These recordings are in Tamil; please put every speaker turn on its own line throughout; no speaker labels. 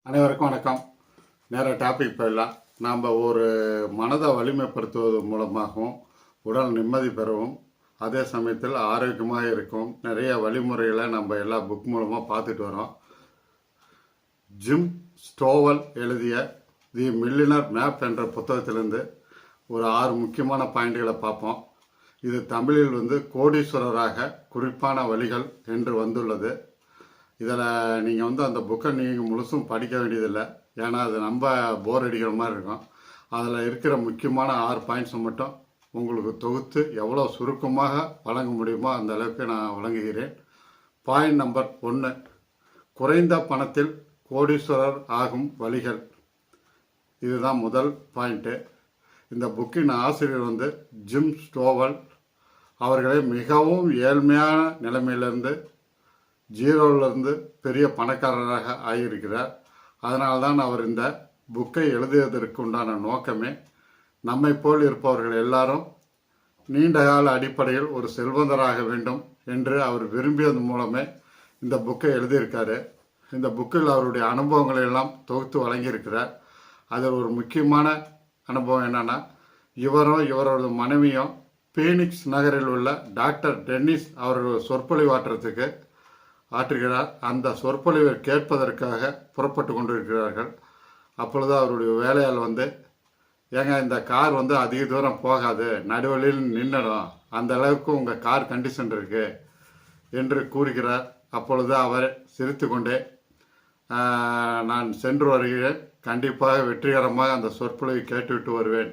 அனைவருக்கும் வணக்கம். நேர டாபிக் போயிடலாம். நாம் ஒரு மனதை வலிமைப்படுத்துவது மூலமாகவும் உடல் நிம்மதி பெறவும் அதே சமயத்தில் ஆரோக்கியமாக இருக்கும் நிறைய வழிமுறைகளை நம்ம எல்லா புக் மூலமாக பார்த்துட்டு வரோம். ஜிம் ஸ்டோவல் எழுதிய தி மில்லினர் மேப் என்ற புத்தகத்திலிருந்து ஒரு 6 முக்கியமான பாயிண்ட்களை பார்ப்போம். இது தமிழில் கோடீஸ்வரராக குறிப்பான வழிகள் என்று வந்துள்ளது. இதில் நீங்கள் அந்த புக்கை நீங்கள் முழுசும் படிக்க வேண்டியதில்லை, ஏன்னா அது ரொம்ப போர் அடிக்கிற மாதிரி இருக்கும். அதில் இருக்கிற முக்கியமான 6 பாயிண்ட்ஸை மட்டும் உங்களுக்கு தொகுத்து எவ்வளோ சுருக்கமாக வழங்க முடியுமோ அந்த அளவுக்கு நான் வழங்குகிறேன். பாயிண்ட் நம்பர் 1, குறைந்த பணத்தில் கோடீஸ்வரர் ஆகும் வழிகள். இதுதான் முதல் பாயிண்ட்டு. இந்த புக்கின் ஆசிரியர் ஜிம் ஸ்டோவல். அவர்களை மிகவும் ஏழ்மையான நிலைமையிலிருந்து ஜீரோவிலிருந்து பெரிய பணக்காரராக ஆகியிருக்கிறார். அதனால்தான் அவர் இந்த புக்கை எழுதியதற்கு உண்டான நோக்கமே நம்மை போல் இருப்பவர்கள் எல்லாரும் நீண்டகால அடிப்படையில் ஒரு செல்வந்தராக வேண்டும் என்று அவர் விரும்பியது மூலமே இந்த புக்கை எழுதியிருக்காரு. இந்த புக்கில் அவருடைய அனுபவங்களை எல்லாம் தொகுத்து வழங்கியிருக்கிறார். அதில் ஒரு முக்கியமான அனுபவம் என்னன்னா, இவரும் இவரோட மனைவியும் பீனிக்ஸ் நகரில் உள்ள டாக்டர் டென்னிஸ் அவர்கள் சொற்பொழிவாற்றத்துக்கு ஆற்றுகிறார். அந்த சொற்பொழிவை கேட்பதற்காக புறப்பட்டு கொண்டிருக்கிறார்கள். அப்பொழுது அவருடைய வேலையால் ஏங்க இந்த கார் அதிக தூரம் போகாது, நடுவழியில் நின்றுடும், அந்த அளவுக்கு உங்கள் கார் கண்டிஷன் இருக்கு என்று கூறுகிறார். அப்பொழுது அவர் சிரித்து கொண்டே நான் சென்று வருகிறேன், கண்டிப்பாக வெற்றிகரமாக அந்த சொற்பொழிவை கேட்டுவிட்டு வருவேன்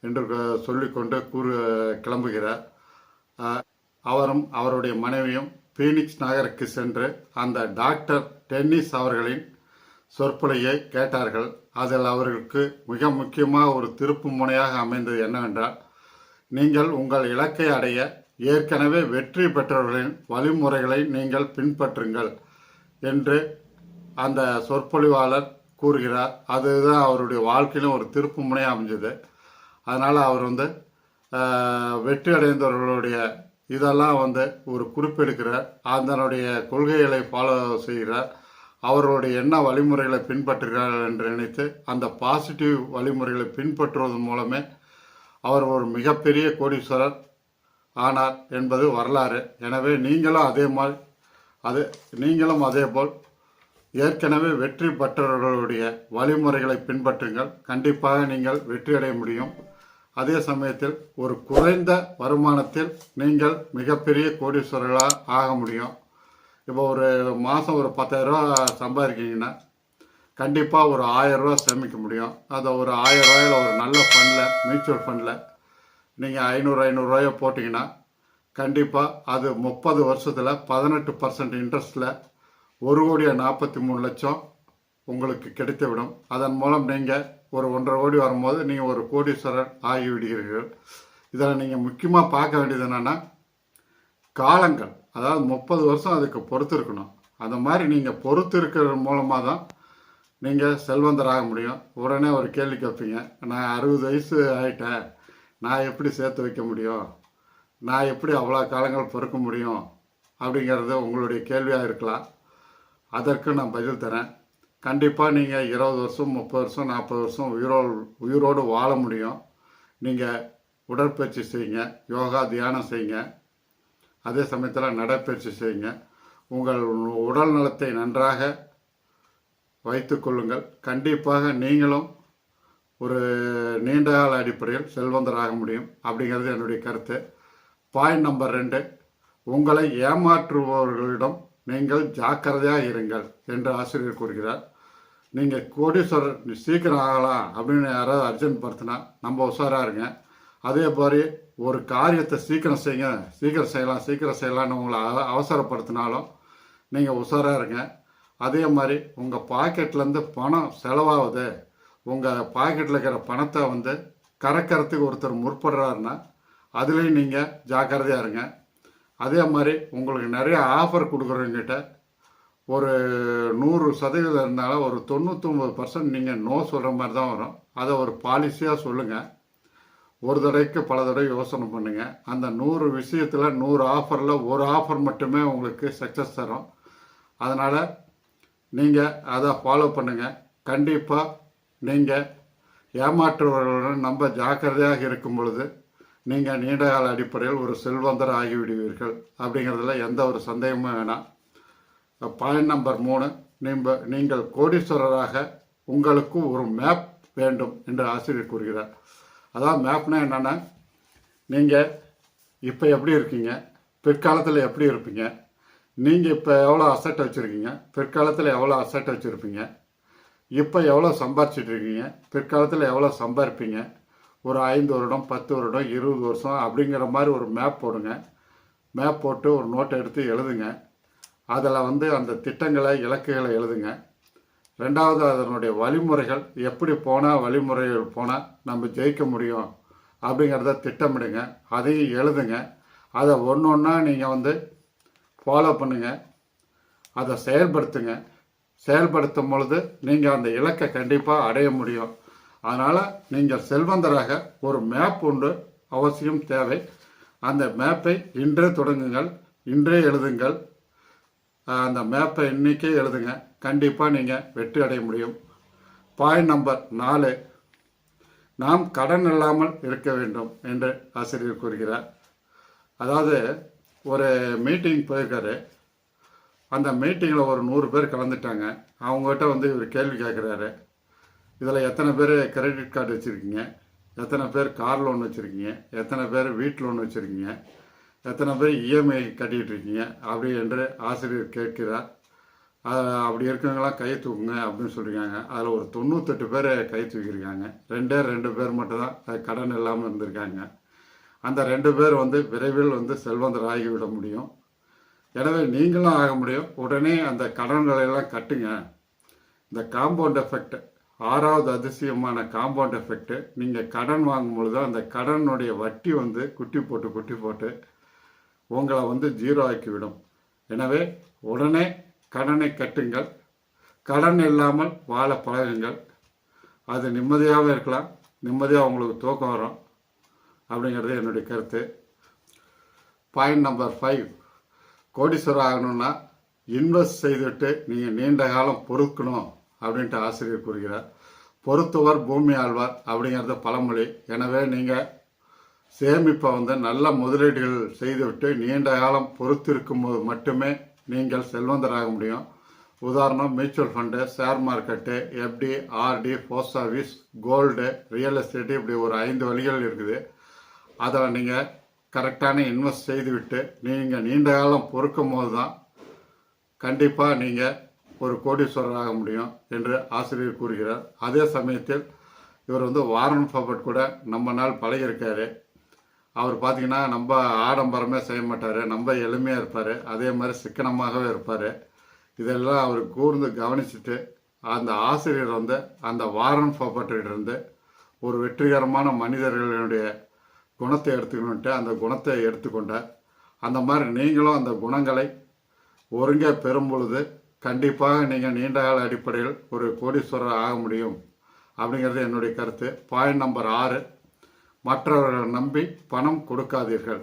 என்று சொல்லிக்கொண்டு கிளம்புகிறார். அவரும் அவருடைய மனைவியும் பீனிக்ஸ் நகருக்கு சென்று அந்த டாக்டர் டென்னிஸ் அவர்களின் சொற்பொழிவை கேட்டார்கள். அதில் அவர்களுக்கு மிக முக்கியமாக ஒரு திருப்பு முனையாக அமைந்தது என்னவென்றால், நீங்கள் உங்கள் இலக்கை அடைய ஏற்கனவே வெற்றி பெற்றவர்களின் வழிமுறைகளை நீங்கள் பின்பற்றுங்கள் என்று அந்த சொற்பொழிவாளர் கூறுகிறார். அதுதான் அவருடைய வாழ்க்கையிலும் ஒரு திருப்பு முனையாக அமைஞ்சது. அதனால் அவர் வெற்றி அடைந்தவர்களுடைய இதெல்லாம் ஒரு குறிப்பெடுக்கிறார். அதனுடைய கொள்கைகளை ஃபாலோ செய்கிறார். அவர்களுடைய என்ன வழிமுறைகளை பின்பற்றுகிறார்கள் என்று நினைத்து அந்த பாசிட்டிவ் வழிமுறைகளை பின்பற்றுவதன் மூலமே அவர் ஒரு மிகப்பெரிய கோடீஸ்வரர் ஆனார் என்பது வரலாறு. எனவே நீங்களும் அதேபோல் ஏற்கனவே வெற்றி பெற்றவர்களுடைய வழிமுறைகளை பின்பற்றுங்கள். கண்டிப்பாக நீங்கள் வெற்றி அடைய முடியும். அதே சமயத்தில் ஒரு குறைந்த வருமானத்தில் நீங்கள் மிகப்பெரிய கோடீஸ்வரர்களாக ஆக முடியும். இப்போ ஒரு மாதம் ஒரு 10,000 ரூபா சம்பாதிக்கிங்கன்னா கண்டிப்பாக ஒரு 1000 ரூபா சேமிக்க முடியும். அதை ஒரு 1000 ரூபாயில் ஒரு நல்ல ஃபண்டில், மியூச்சுவல் ஃபண்டில் நீங்கள் 500 ரூபாயை போட்டிங்கன்னா கண்டிப்பாக அது 30 வருஷத்தில் 18% இன்ட்ரெஸ்ட்டில் 1,43,00,000 உங்களுக்கு கிடைத்துவிடும். அதன் மூலம் நீங்கள் ஒரு 1.5 கோடி வரும்போது நீங்கள் ஒரு கோடீஸ்வரர் ஆகிவிடுகிறீர்கள். இதில் நீங்கள் முக்கியமாக பார்க்க வேண்டியது என்னென்னா, காலங்கள், அதாவது 30 வருஷம் அதுக்கு பொறுத்து இருக்கணும். அந்த மாதிரி நீங்கள் பொறுத்து இருக்கிறது மூலமாக தான் நீங்கள் செல்வந்தராக முடியும். உடனே ஒரு கேள்வி கேட்பீங்க, நான் 60 வயசு ஆகிட்டேன், நான் எப்படி சேர்த்து வைக்க முடியும், நான் எப்படி அவ்வளோ காலங்கள் பொறுக்க முடியும் அப்படிங்கிறது உங்களுடைய கேள்வியாக இருக்கலாம். அதற்கு நான் பதில் தரேன். கண்டிப்பாக நீங்கள் 20 வருஷம், 30 வருஷம், 40 வருஷம் உயிரோடு வாழ முடியும். நீங்கள் உடற்பயிற்சி செய்யுங்க, யோகா தியானம் செய்யுங்க, அதே சமயத்தில் நடைப்பயிற்சி செய்யுங்க. உங்கள் உடல் நலத்தை நன்றாக வைத்து கொள்ளுங்கள். கண்டிப்பாக நீங்களும் ஒரு நீண்டகால அடிப்படையில் செல்வந்தராக முடியும் அப்படிங்கிறது என்னுடைய கருத்து. பாயிண்ட் நம்பர் 2, உங்களை ஏமாற்றுபவர்களிடம் நீங்கள் ஜாக்கிரதையாக இருங்கள் என்று ஆசிரியர் கூறுகிறார். நீங்கள் கோடீஸ்வரர் சீக்கிரம் ஆகலாம் அப்படின்னு யாராவது அர்ஜென்ட் படுத்தினா நம்ம உஷாராக இருங்க. அதே மாதிரி ஒரு காரியத்தை சீக்கிரம் செய்யலாம்னு உங்களை அவசரப்படுத்தினாலும் நீங்கள் உஷாராக இருங்க. அதே மாதிரி உங்கள் பாக்கெட்லேருந்து பணம் செலவாகுது, உங்கள் பாக்கெட்டில் இருக்கிற பணத்தை கறக்கிறதுக்கு ஒருத்தர் முற்படுறாருன்னா அதுலேயும் நீங்கள் ஜாக்கிரதையாக இருங்க. அதே மாதிரி உங்களுக்கு நிறைய ஆஃபர் கொடுக்குறவங்கிட்ட ஒரு 100% இருந்தாலும் ஒரு 99% நீங்கள் நோ சொல்கிற மாதிரி தான் வரும். அதை ஒரு பாலிசியாக சொல்லுங்கள். ஒரு தடவைக்கு பல தடவை யோசனை பண்ணுங்கள். அந்த 100 விஷயத்தில் 100 ஆஃபரில் ஒரு ஆஃபர் மட்டுமே உங்களுக்கு சக்ஸஸ் தரும். அதனால் நீங்கள் அதை ஃபாலோ பண்ணுங்கள். கண்டிப்பாக நீங்கள் ஏமாற்றுவர்களுடன் நம்ம ஜாக்கிரதையாக இருக்கும் பொழுது நீங்கள் நீண்டகால அடிப்படையில் ஒரு செல்வந்தர் ஆகிவிடுவீர்கள். அப்படிங்கிறதுல எந்த ஒரு சந்தேகமும் வேணாம். பாயிண்ட் நம்பர் 3, நீங்கள் கோடீஸ்வரராக உங்களுக்கு ஒரு மேப் வேண்டும் என்று ஆசிரியர் கூறுகிறார். அதாவது மேப்னா என்னென்னா, நீங்கள் இப்போ எப்படி இருக்கீங்க, பிற்காலத்தில் எப்படி இருப்பீங்க, நீங்கள் இப்போ எவ்வளோ அசட் வச்சுருக்கீங்க, பிற்காலத்தில் எவ்வளோ அசட் வச்சுருப்பீங்க, இப்போ எவ்வளோ சம்பாரிச்சிட்டு இருக்கீங்க, பிற்காலத்தில் எவ்வளோ சம்பாதிப்பீங்க, ஒரு 5 வருடம் 10 வருடம் 20 வருஷம் அப்படிங்கிற மாதிரி ஒரு மேப் போடுங்க. மேப் போட்டு ஒரு நோட்டை எடுத்து எழுதுங்க. அதில் அந்த திட்டங்களை இலக்குகளை எழுதுங்க. ரெண்டாவது, அதனுடைய வழிமுறைகள் எப்படி போனால் வழிமுறைகள் போனால் நம்ம ஜெயிக்க முடியும் அப்படிங்கிறத திட்டமிடுங்க. அதையும் எழுதுங்க. அதை ஒன்று ஒன்றா நீங்கள் ஃபாலோ பண்ணுங்கள். அதை செயல்படுத்துங்க. செயல்படுத்தும் பொழுது நீங்கள் அந்த இலக்கை கண்டிப்பாக அடைய முடியும். அதனால் நீங்கள் செல்வந்தராக ஒரு மேப் ஒன்று அவசியம் தேவை. அந்த மேப்பை இன்றே தொடங்குங்கள், இன்றே எழுதுங்கள். அந்த மேப்பை இன்றைக்கே எழுதுங்க. கண்டிப்பாக நீங்கள் வெற்றி அடைய முடியும். பாயிண்ட் நம்பர் 4, நாம் கடன் இல்லாமல் இருக்க வேண்டும் என்று ஆசிரியர் கூறுகிறார். அதாவது ஒரு மீட்டிங் போயிருக்காரு. அந்த மீட்டிங்கில் ஒரு 100 பேர் கலந்துட்டாங்க. அவங்ககிட்ட இவர் கேள்வி கேட்குறாரு. இதில் எத்தனை பேர் கிரெடிட் கார்டு வச்சுருக்கீங்க, எத்தனை பேர் கார் லோன் வச்சுருக்கீங்க, எத்தனை பேர் வீட்டு லோன் வச்சுருக்கீங்க, எத்தனை பேர் இஎம்ஐ கட்டிகிட்டு இருக்கீங்க அப்படி என்று ஆசிரியர் கேட்கிறார். அப்படி இருக்கவங்களாம் கை தூக்குங்க அப்படின்னு சொல்லியிருக்காங்க. அதில் ஒரு 98 பேர் கை தூக்கியிருக்காங்க. 2 பேர் மட்டும்தான் கடன் இல்லாமல் இருந்திருக்காங்க. அந்த 2 பேர் விரைவில் செல்வந்தர் ஆகிவிட முடியும். எனவே நீங்களும் ஆக முடியும். உடனே அந்த கடன்களெல்லாம் கட்டுங்க. இந்த காம்பவுண்ட் எஃபெக்ட், 6வது அதிசயமான காம்பவுண்ட் எஃபெக்ட், நீங்கள் கடன் வாங்கும் பொழுது அந்த கடனுடைய வட்டி குட்டி போட்டு உங்களை 0 ஆக்கிவிடும். எனவே உடனே கடனை கட்டுங்கள். கடன் இல்லாமல் வாழ பழகுங்கள். அது நிம்மதியாகவும் இருக்கலாம், நிம்மதியாக உங்களுக்கு தூக்கம் வரும் அப்படிங்கிறது என்னுடைய கருத்து. பாயிண்ட் நம்பர் 5, கோடீஸ்வரர் ஆகணும்னா இன்வெஸ்ட் செய்துவிட்டு நீங்கள் நீண்ட காலம் பொறுக்கணும் அப்படின்ட்டு ஆசிரியர் கூறுகிறார். பொறுத்தவர் பூமி ஆழ்வார் அப்படிங்கிறது பழமொழி. எனவே நீங்கள் சேமிப்பை நல்ல முதலீடுகள் செய்துவிட்டு நீண்ட காலம் பொறுத்திருக்கும் போது மட்டுமே நீங்கள் செல்வந்தராக முடியும். உதாரணம், mutual fund, share market, FD, RD, post office, gold, real estate, இப்படி ஒரு 5 வழிகள் இருக்குது. அதில் நீங்கள் கரெக்டான இன்வெஸ்ட் செய்துவிட்டு நீங்கள் நீண்ட காலம் பொறுக்கும் போது தான் கண்டிப்பாக நீங்கள் ஒரு கோடீஸ்வரர் ஆக முடியும் என்று ஆசிரியர் கூறுகிறார். அதே சமயத்தில் இவர் வாரன் பஃபெட் கூட நம்ம நாள் பழகியிருக்காரு. அவர் பார்த்திங்கன்னா நம்ம ஆடம்பரமே செய்ய மாட்டார், நம்ம எளிமையாக இருப்பார், அதே மாதிரி சிக்கனமாகவே இருப்பார். இதெல்லாம் அவர் கூர்ந்து கவனிச்சுட்டு அந்த ஆசிரியர் அந்த வாரன் பஃபெட்டிலிருந்து ஒரு வெற்றிகரமான மனிதர்களுடைய குணத்தை எடுத்துக்கணுன்ட்டு அந்த குணத்தை எடுத்துக்கொண்டார். அந்த மாதிரி நீங்களும் அந்த குணங்களை ஒருங்கே பெறும் பொழுது கண்டிப்பாக நீங்கள் நீண்டகால அடிப்படையில் ஒரு கோடீஸ்வரர் ஆக முடியும் அப்படிங்கிறது என்னுடைய கருத்து. பாயிண்ட் நம்பர் 6, மற்றவர்கள் நம்பி பணம் கொடுக்காதீர்கள்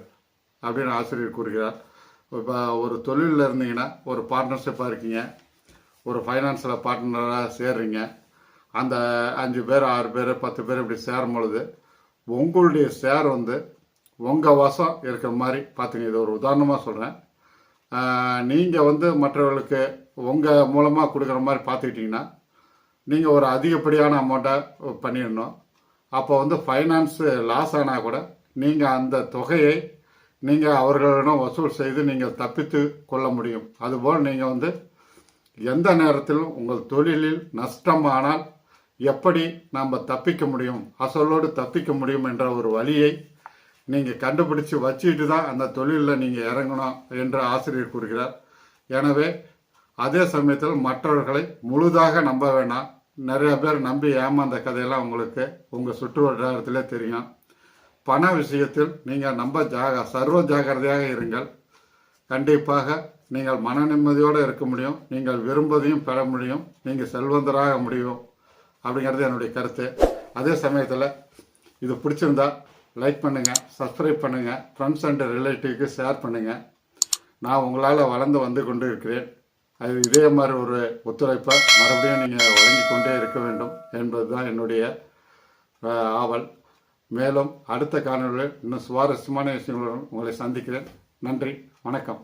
அப்படின்னு ஆசிரியர் கூறுகிறார். இப்போ ஒரு தொழிலில் இருந்தீங்கன்னா, ஒரு பார்ட்னர்ஷிப்பாக இருக்கீங்க, ஒரு ஃபைனான்ஸில் பார்ட்னராக சேர்றீங்க. அந்த 5 பேர் 6 பேர் 10 பேர் இப்படி சேரும் பொழுது உங்களுடைய ஷேர் உங்கள் வசம் இருக்கிற மாதிரி பார்த்துங்க. இது ஒரு உதாரணமாக சொல்கிறேன். நீங்கள் மற்றவர்களுக்கு உங்கள் மூலமாக கொடுக்குற மாதிரி பார்த்துக்கிட்டிங்கன்னா நீங்கள் ஒரு அதிகப்படியான அமௌண்ட்டை பண்ணிடணும். அப்போ ஃபைனான்ஸு லாஸ் ஆனால் கூட நீங்கள் அந்த தொகையை நீங்கள் அவர்களிடம் வசூல் செய்து நீங்கள் தப்பித்து கொள்ள முடியும். அதுபோல் நீங்கள் எந்த நேரத்திலும் உங்கள் தொழிலில் நஷ்டமானால் எப்படி நாம் தப்பிக்க முடியும், அசலோடு தப்பிக்க முடியும் என்ற ஒரு வழியை நீங்கள் கண்டுபிடிச்சு வச்சுட்டு தான் அந்த தொழிலில் நீங்கள் இறங்கணும் என்று ஆசிரியர் கூறுகிறார். எனவே அதே சமயத்தில் மற்றவர்களை முழுதாக நம்ப வேண்டாம். நிறைய பேர் நம்பி ஏமாந்த கதையெல்லாம் உங்களுக்கு உங்கள் சுற்று வட்டாரத்திலே தெரியும். பண விஷயத்தில் நீங்கள் சர்வ ஜாக்கிரதையாக இருங்கள். கண்டிப்பாக நீங்கள் மன நிம்மதியோடு இருக்க முடியும், நீங்கள் விரும்பதையும் பெற முடியும், நீங்கள் செல்வந்தராக முடியும் அப்படிங்கிறது என்னுடைய கருத்து. அதே சமயத்தில் இது பிடிச்சிருந்தா லைக் பண்ணுங்கள், சப்ஸ்கிரைப் பண்ணுங்கள், ஃப்ரெண்ட்ஸ் அண்ட் ரிலேட்டிவ்க்கு ஷேர் பண்ணுங்கள். நான் உங்களால் வளர்ந்து கொண்டு இருக்கிறேன். அது இதே மாதிரி ஒரு ஒத்துழைப்பை மறுபடியும் நீங்கள் வழங்கி கொண்டே இருக்க வேண்டும் என்பது தான் என்னுடைய ஆவல். மேலும் அடுத்த காணொலியில் இன்னும் சுவாரஸ்யமான விஷயங்களுடன் உங்களை சந்திக்கிறேன். நன்றி, வணக்கம்.